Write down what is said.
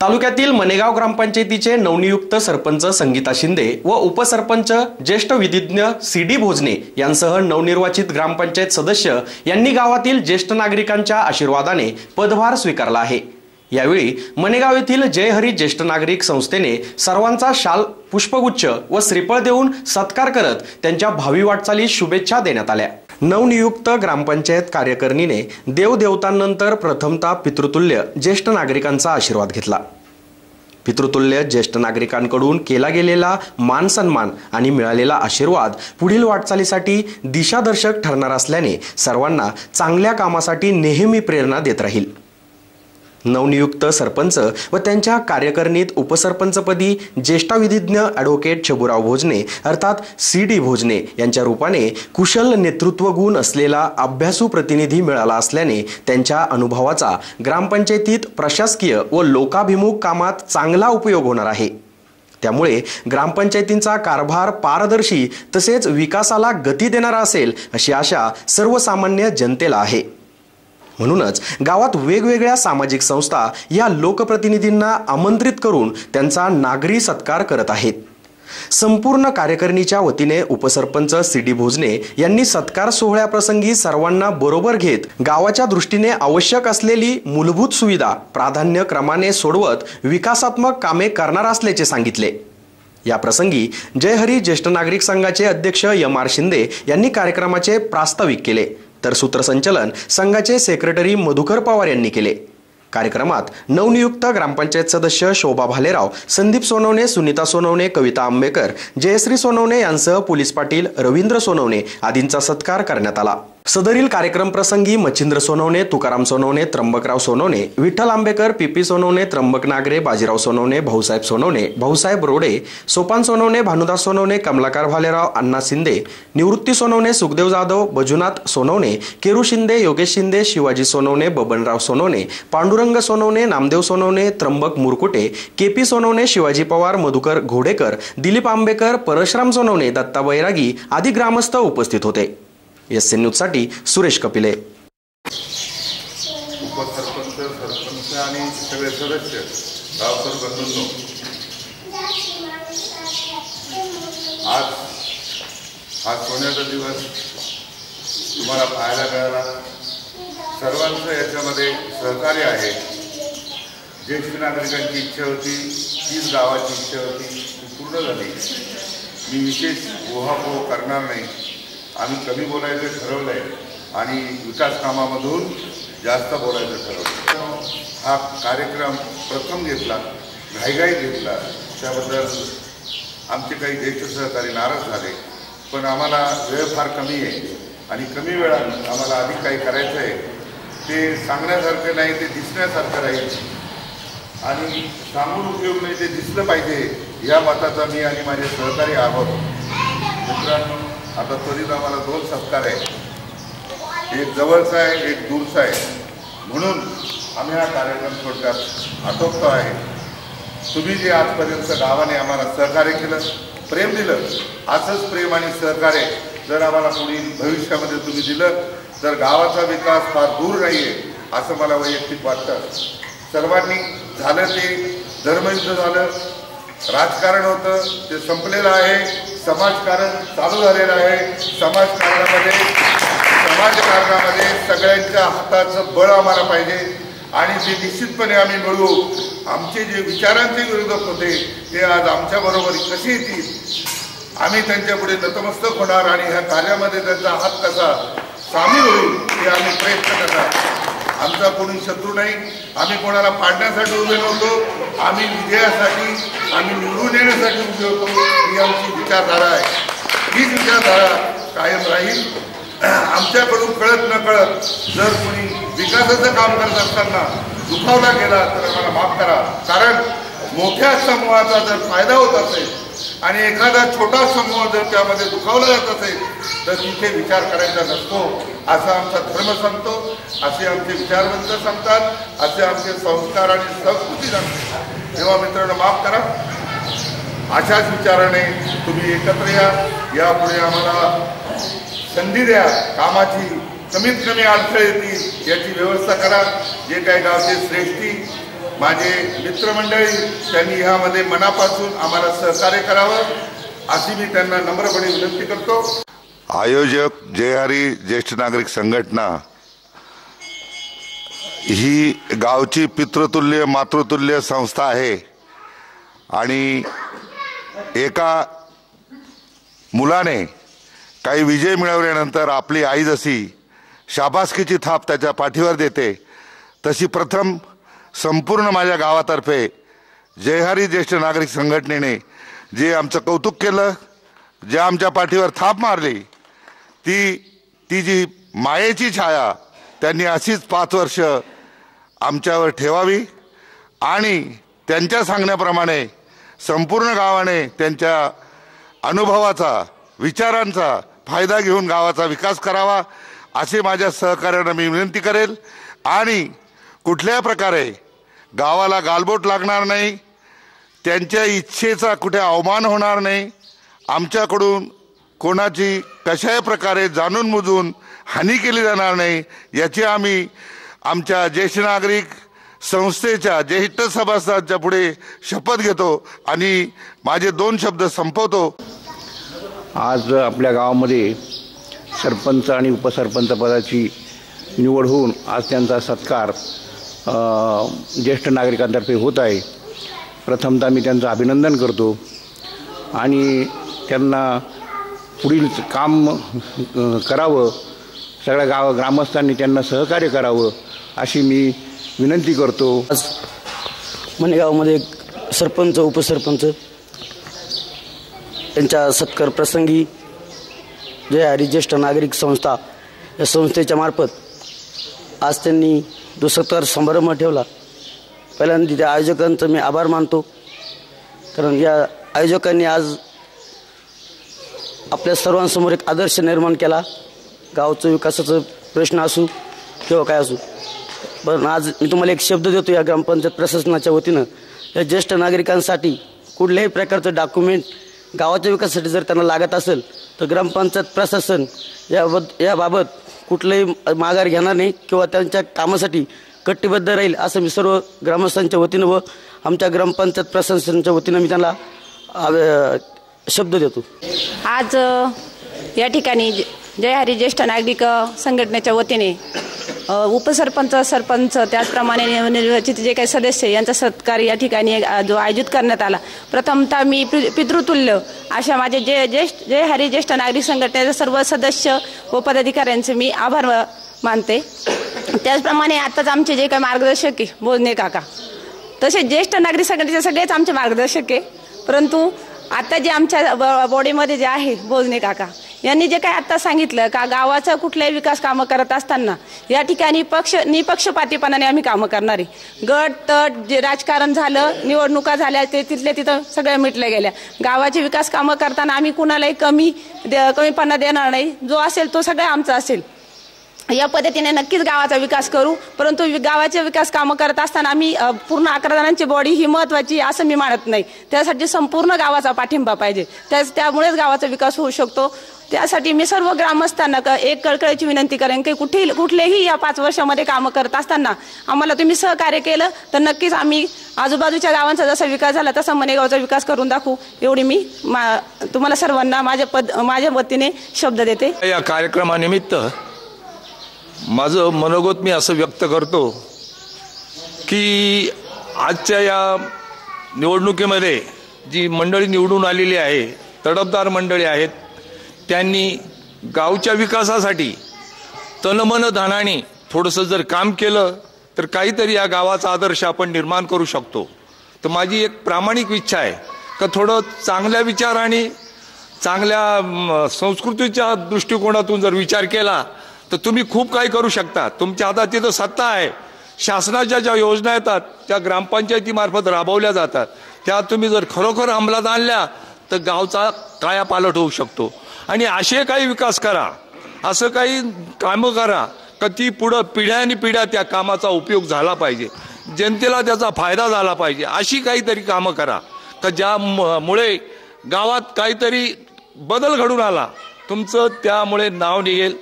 तालुक्यातील मनेगाव ग्रामपंचायतीचे नवनियुक्त सरपंच संगीता शिंदे व उपसरपंच ज्येष्ठ विधिज्ञ सी.डी. भोजने यांसह नवनिर्वाचित ग्रामपंचायत सदस्य यांनी गावातील ज्येष्ठ नागरिकांच्या आशीर्वादाने पदभार स्वीकारला आहे। यावेळी मनेगाव येथील जय हरी ज्येष्ठ नागरिक संस्थेने सर्वांचा शाल, पुष्पगुच्छ व श्रीफळ देऊन सत्कार करत त्यांच्या भावी वाटचालीस शुभेच्छा देण्यात आल्या। नवनियुक्त ग्रामपंचायत कार्यकारिणीने देवदेवतांनंतर प्रथमतः पितृतुल्य ज्येष्ठ नागरिकांचा आशीर्वाद घेतला। पितृतुल्य ज्येष्ठ नागरिकांकडून केला गेलेला मान सन्मान आणि मिळालेला आशीर्वाद पुढील वाटचालीसाठी दिशादर्शक ठरणार असल्याने सर्वांना चांगल्या कामासाठी नेहमी प्रेरणा देत राहील। नवनियुक्त सरपंच व त्यांच्या कार्यकारिणीत उपसरपंचपदी ज्येष्ठ विधिज्ञ ॲडव्होकेट छबुराव भोजने अर्थात सी.डी. भोजने यांच्या रूपाने कुशल नेतृत्व गुण असलेला अभ्यासू प्रतिनिधी मिळाला असल्याने त्यांच्या अनुभवाचा ग्रामपंचायतीत प्रशासकीय व लोकाभिमुख कामात चांगला उपयोग होणार आहे। त्यामुळे ग्रामपंचायतींचा कारभार पारदर्शी तसेच विकासाला गती देणारा असेल अशी आशा सर्वसामान्य जनतेला आहे। म्हणूनच गावात वेगवेगळ्या सामाजिक संस्था या लोकप्रतिनिधींना आमंत्रित करून त्यांचा नागरी सत्कार करत आहेत। संपूर्ण कार्यकारिणीच्या वतीने उपसरपंच सी.डी. भोजने यांनी सत्कार सोहळ्याप्रसंगी सर्वांना बरोबर घेत गावाच्या दृष्टीने आवश्यक असलेली मूलभूत सुविधा प्राधान्य क्रमाने सोडवत विकासात्मक कामे करणार असल्याचे सांगितले। या प्रसंगी जय हरी ज्येष्ठ नागरिक संघाचे अध्यक्ष एम.आर. शिंदे यांनी कार्यक्रमाचे प्रास्ताविक केले, तर सूत्रसंचालन संघाचे सेक्रेटरी मधुकर पवार यांनी केले। कार्यक्रमात नवनियुक्त ग्रामपंचायत सदस्य शोभा भालेराव, संदीप सोनवणे, सुनीता सोनवणे, कविता आंबेकर, जयश्री सोनवणे यांसह पोलीस पाटील रवींद्र सोनवणे आदींचा सत्कार करण्यात आला। सदरील कार्यक्रम प्रसंगी मच्छिंद्र सोनवणे, तुकाराम सोनवणे, त्र्यंबकराव सोनवणे, विठ्ठल आंबेकर, पी.पी. सोनवणे, त्र्यंबक नागरे, बाजीराव सोनवणे, भाऊसाहेब सोनवणे, भाऊसाहेब रोडे, सोपान सोनवणे, भानुदास सोनवणे, कमलाकर भालेराव, अण्णा शिंदे, निवृत्ती सोनवणे, सुखदेव जाधव, बजुनाथ सोनवणे, केरू शिंदे, योगेश शिंदे, शिवाजी सोनवणे, बबनराव सोनवणे, पांडुरंग सोनवणे, नामदेव सोनवणे, त्र्यंबक मुरकुटे, के.पी. सोनवणे, शिवाजी पवार, मधुकर घोडेकर, दिलीप आंबेकर, परशुराम सोनवणे, दत्ता बैरागी आदी ग्रामस्थ उपस्थित होते। एस.एन. न्यूजसाठी सुरेश कपिले। उपसरपंच, सरपंच आणि सगळे सदस्य, गावकर बंधूंनो, आज हा सोन्याचा दिवस तुम्हाला पाहायला मिळाला। सर्वांचं याच्यामध्ये सहकार्य आहे। ज्येष्ठ नागरिकांची इच्छा होती, तीच गावाची इच्छा होती, ती पूर्ण झाली। मी विशेष उहापोह करणार नाही। आम्ही कमी बोलायचं ठरवलंय आणि विकास कामामधून जास्त बोलायचं ठरवलं। हा कार्यक्रम प्रथम घेतला, घाईघाईत घेतला, त्याबद्दल आमचे काही ज्येष्ठ सहकारी नाराज झाले। पण आम्हाला वेळ फार कमी आहे आणि कमी वेळात आम्हाला अधिक काही करायचं आहे। ते सांगण्यासारखं नाही, ते दिसण्यासारखं राहील आणि सांगून उपयोग नाही, ते दिसलं पाहिजे या मताचा मी आणि माझे सहकारी आहोत। मित्रांनो, आता त्वरित आम्हाला दोन सत्कार आहे, एक जवळचा आहे, एक दूरचा आहे, म्हणून आम्ही हा कार्यक्रम थोडक्यात आटोपतो आहे। तुम्ही जे आजपर्यंत गावाने आम्हाला सहकार्य केलं, प्रेम दिलं, असंच प्रेम आणि सहकार्य जर आम्हाला पुढील भविष्यामध्ये तुम्ही दिलं तर गावाचा विकास फार दूर नाही आहे असं मला वैयक्तिक वाटतं। सर्वांनी झालं ते धर्मयुद्ध झालं, राजकारण होतं ते संपलेलं आहे, समाजकारण चालू झालेलं आहे। समाजकारणामध्ये सगळ्यांच्या हाताचं बळ आम्हाला पाहिजे आणि ते निश्चितपणे आम्ही मिळवू। आमचे जे विचारांचे विरोधक होते ते आज आमच्याबरोबर कसे येतील, आम्ही त्यांच्यापुढे नतमस्तक होणार आणि ह्या कार्यामध्ये त्यांचा हात कसा सामील होईल हे आम्ही प्रयत्न करणार। आमचा कोणी शत्रू नाही, आम्ही कोणाला पाडण्यासाठी उभे नव्हतो, आम्ही विजयासाठी, आम्ही निवडून येण्यासाठी उभे होतो। ही आमची विचारधारा आहे, हीच विचारधारा कायम राहील। आमच्याकडून कळत न कळत जर कोणी विकासाचं काम करत असताना दुखावला गेला तर आम्हाला माफ करा, कारण मोठ्या समूहाचा जर फायदा होत असेल आणि एखादा छोटा समूह जर त्यामध्ये दुखावला जात असेल तर तिथे विचार करायचा नसतो असा आमचा धर्म सांगतो, असे आमचे विचारवंत सांगतात, असे आमचे संस्कार आणि संस्कृती सांगते। तेव्हा मित्रांनो, माफ करा, अशाच विचाराने तुम्ही एकत्र या, यापुढे आम्हाला संधी द्या, कामाची कमीत कमी अडथळे येतील याची व्यवस्था करा। जे काही गावचे श्रेष्ठी माझे मित्रमंडळी त्यांनी ह्यामध्ये मनापासून आम्हाला सहकार्य करावं अशी मी त्यांना नम्रपणे विनंती करतो। आयोजक जय हरी ज्येष्ठ नागरिक संघटना ही गावची पितृतुल्य मातृतुल्य संस्था आहे आणि एका मुलाने काही विजय मिळवल्यानंतर आपली आई जशी शाबासकीची थाप त्याच्या पाठीवर देते तशी प्रथम संपूर्ण माझ्या गावातर्फे जय हरी ज्येष्ठ नागरिक संघटनेने जे आमचं कौतुक केलं, जे आमच्या पाठीवर थाप मारली, ती जी मायेची छाया त्यांनी अशीच 5 वर्ष आमच्यावर ठेवावी आणि त्यांच्या सांगण्याप्रमाणे संपूर्ण गावाने त्यांच्या अनुभवाचा विचारांचा फायदा घेऊन गावाचा विकास करावा असे माझ्या सहकार्यांना मी विनंती करेल आणि कुठल्या प्रकारे गावाला गालबोट लागणार नाही, त्यांच्या इच्छेचा कुठे अवमान होणार नाही, आमच्याकडून कोणाची कशाही प्रकारे जाणून बुजून हानी केली जाणार नाही याची आम्ही आमच्या ज्येष्ठ नागरिक संस्थेच्या ज्येष्ठ सभासदांच्या पुढे शपथ घेतो आणि माझे 2 शब्द संपवतो। आज आपल्या गावामध्ये सरपंच आणि उपसरपंच पदाची निवड होऊन आज त्यांचा सत्कार ज्येष्ठ नागरिकांतर्फे होत आहे। प्रथमतः मी त्यांचं अभिनंदन करतो आणि त्यांना पुढील काम करावं, सगळ्या ग्रामस्थांनी त्यांना सहकार्य करावं अशी मी विनंती करतो। आज मनेगावमध्ये सरपंच उपसरपंच त्यांच्या सत्कार प्रसंगी जय हरी ज्येष्ठ नागरिक संस्था या संस्थेच्या मार्फत आज त्यांनी जो सत्कार समारंभ ठेवला, पहिल्यांदा त्या आयोजकांचं मी आभार मानतो, कारण या आयोजकांनी आज आपल्या सर्वांसमोर एक आदर्श निर्माण केला। गावचं विकासाचं प्रश्न असू किंवा काय असू, पण आज मी तुम्हाला एक शब्द देतो या ग्रामपंचायत प्रशासनाच्या वतीनं, या ज्येष्ठ नागरिकांसाठी कुठल्याही प्रकारचं डॉक्युमेंट गावाच्या विकासासाठी जर त्यांना लागत असेल तर ग्रामपंचायत प्रशासन याबाबत कुठलंही माघार घेणार नाही किंवा त्यांच्या कामासाठी कटिबद्ध राहील असं मी सर्व ग्रामस्थांच्या वतीनं व आमच्या ग्रामपंचायत प्रशासनाच्या वतीनं मी त्यांना शब्द देतो। आज या ठिकाणी जय हरी ज्येष्ठ नागरिक संघटनेच्या वतीने उपसरपंच सरपंच त्याचप्रमाणे नवनिर्वाचित जे काही सदस्य यांचा सत्कार या ठिकाणी जो आयोजित करण्यात आला, प्रथमतः मी पितृतुल्य अशा माझे जय हरी ज्येष्ठ नागरिक संघटनेचे सर्व सदस्य व पदाधिकाऱ्यांचे मी आभार मानते। त्याचप्रमाणे आताच आमचे जे काही मार्गदर्शक आहे बोजने काका, तसे ज्येष्ठ नागरिक संघटनेचे सगळेच आमचे मार्गदर्शक आहे, परंतु आता जे आमच्या बॉडीमध्ये जे आहे बोजने काका यांनी जे काही आता सांगितलं का गावाचा कुठल्याही विकास कामं करत असताना या ठिकाणी निपक्षपातीपणाने आम्ही कामं करणार आहे। गट तट जे राजकारण झालं, निवडणुका झाल्या, ते तिथल्या तिथं सगळ्या मिटल्या गेल्या। गावाचे विकास कामं करताना आम्ही कुणालाही कमीपणा देणार नाही, जो असेल तो सगळा आमचा असेल। या पद्धतीने नक्कीच गावाचा विकास करू, परंतु गावाचे विकास कामं करत असताना आम्ही पूर्ण 11 जणांची बॉडी ही महत्त्वाची असं मी मानत नाही, त्यासाठी संपूर्ण गावाचा पाठिंबा पाहिजे, त्यामुळेच गावाचा विकास होऊ शकतो। त्यासाठी मी सर्व ग्रामस्थांना एक कळकळीची विनंती करेन की कुठलेही या 5 वर्षामध्ये कामं करत असताना आम्हाला तुम्ही सहकार्य केलं तर नक्कीच आम्ही आजूबाजूच्या गावांचा जसा विकास झाला तसा मनेगावचा विकास करून दाखवू, एवढी मी तुम्हाला सर्वांना माझ्या वतीने शब्द देते। या कार्यक्रमानिमित्त माझं मनोगत मी असं व्यक्त करतो की आजच्या या निवडणुकीमध्ये जी मंडळी निवडून आलेली आहे, तडफदार मंडळी आहेत, त्यांनी गावच्या विकासासाठी तनमन धनाने थोडंसं जर काम केलं तर काहीतरी या गावाचा आदर्श आपण निर्माण करू शकतो। तर माझी एक प्रामाणिक इच्छा आहे का थोडं चांगल्या विचाराने चांगल्या संस्कृतीच्या दृष्टिकोनातून जर विचार केला तर तुम्ही खूप काही करू शकता। तुमच्या हातात तिथं सत्ता आहे, शासनाच्या ज्या योजना येतात त्या ग्रामपंचायतीमार्फत राबवल्या जातात, त्या तुम्ही जर खरोखर अंमलात आणल्या तर गावचा कायापालट होऊ शकतो। आणि असे काही विकास करा, असं काही कामं करा का ती पुढं पिढ्यानपिढ्या त्या कामाचा उपयोग झाला पाहिजे, जनतेला त्याचा फायदा झाला पाहिजे, अशी काहीतरी कामं करा का ज्यामुळे गावात काहीतरी बदल घडून आला, तुमचं त्यामुळे नाव निघेल